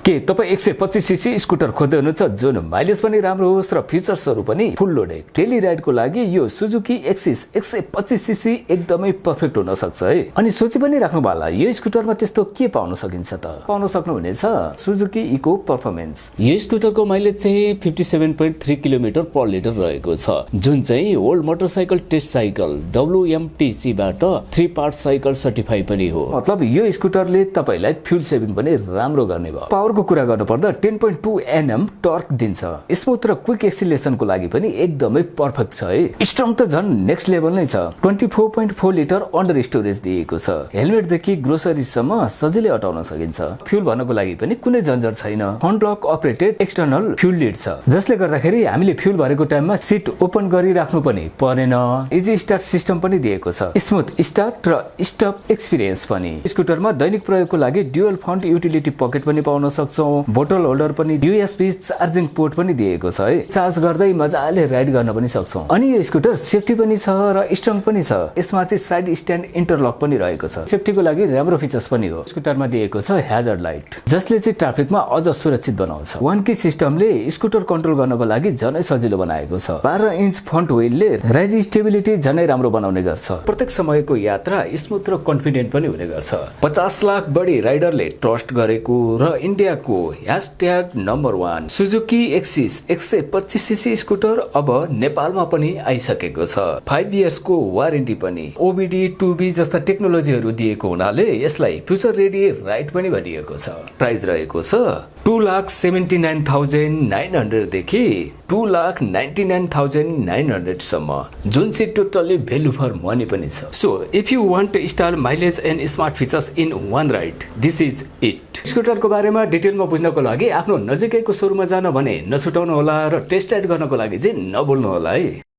के तपाईँ 125 CC scooter खोज्दै हुनुहुन्छ जुन माइलेज पनि राम्रो होस् र फिचर्सहरू पनि फुल लोडेड? डेली राइडको लागि यो सुजुकी एक्सिस 125 सीसी एकदमै पर्फेक्ट हुन सक्छ है। अनि सोची पनि राख्नु होला यो स्कुटरमा त्यस्तो के पाउन सकिन्छ त? पाउन सक्नुहुनेछ सुजुकी इको पर्फर्मेन्स। यो स्कुटरको माइलेज चाहिँ 57.3 किलोमिटर पर लिटर रहेको छ, जुन चाहिँ world motorcycle test cycle WMTC बाट 3 पार्ट साइकल सर्टिफाई पनि हो। मतलब यो स्कुटरले तपाईलाई फ्युल सेभिङ पनि राम्रो गर्ने भयो। पावरको कुरा गर्नुपर्दा 10.2 Nm टर्क दिन्छ। स्मुथ र क्विक एक्सिलेसनको लागि पनि एकदमै पर्फेक्ट छ है। स्ट्रङ त झन् नेक्स्ट लेभल नै छ। 24.4 लिटर अन्डर स्टोरेज दिएको छ। हेलमेट देखि ग्रोसरी सम्म सजिलै अटाउन सकिन्छ। फ्युल भर्नको लागि पनि कुनै झन्झट छैन। Front lock operated external fuel lid छ, जसले गर्दाखेरि हामीले फ्युल भरेको टाइममा सिट ओपन गरिराख्नु पनि परेन। इजी स्टार्ट सिस्टम पनि दिएको छ। स्मुथ स्टार्ट र स्टप एक्सपिरियन्स पनि। स्कुटरमा दैनिक प्रयोगको लागि ड्युअल फ्रन्ट युटिलिटी पकेट पनि पाउन सक्छौं। बोतल होल्डर पनि USB चार्जिङ पोर्ट पनि दिएको छ है। चार्ज गर्दै मजाले राइड गर्न पनि सक्छौं। अनि यो स्कुटर सेफ्टी पनि छ र स्ट्रङ पनि छ। यसमा चाहिँ साइड स्ट्यान्ड इन्टरलक पनि रहेको छ। सेफ्टीको लागि राम्रो फिचर्स पनि हो। स्कुटरमा दिएको छ ह्याजर्ड लाइट, जसले चाहिँ ट्राफिकमा अझ सुरक्षित बनाउँछ। वन की सिस्टमले स्कुटर कन्ट्रोल गर्नको लागि झनै सजिलो बनाएको छ। 12 इन्च फ्रन्ट व्हीलले राइड स्टेबिलिटी झनै राम्रो बनाउने गर्छ। प्रत्येक समयको यात्रा स्मुथ र कन्फिडेन्ट पनि हुने गर्छ। 50 लाख बढी राइडरले ट्रस्ट गरेको र इन्डियाको #1 सुजुकी एक्सिस 125 सीसी स्कुटर अब नेपालमा पनि आइसकेको छ। 5 इयर्सको वारेन्टी पनि। OBD 2B जस्ता टेक्नोलोजीहरू दिएको हुनाले यसलाई फ्युचर रेडी राइड पनि भनिएको छ। प्राइस रहेको छ 2,79,900 देखि 2,99,900 सम्म, जुन चाहिँ टोटली भ्यालु फर मनी पनि छ। So if you want style, mileage and smart features in one ride, this is it. स्कुटरको बारेमा डिटेलमा बुझ्नको लागि आफ्नो नजिकैको सोरुममा जान भने नछुटाउनु होला र टेस्ट राइड गर्नको लागि चाहिँ नभुल्नु होला है।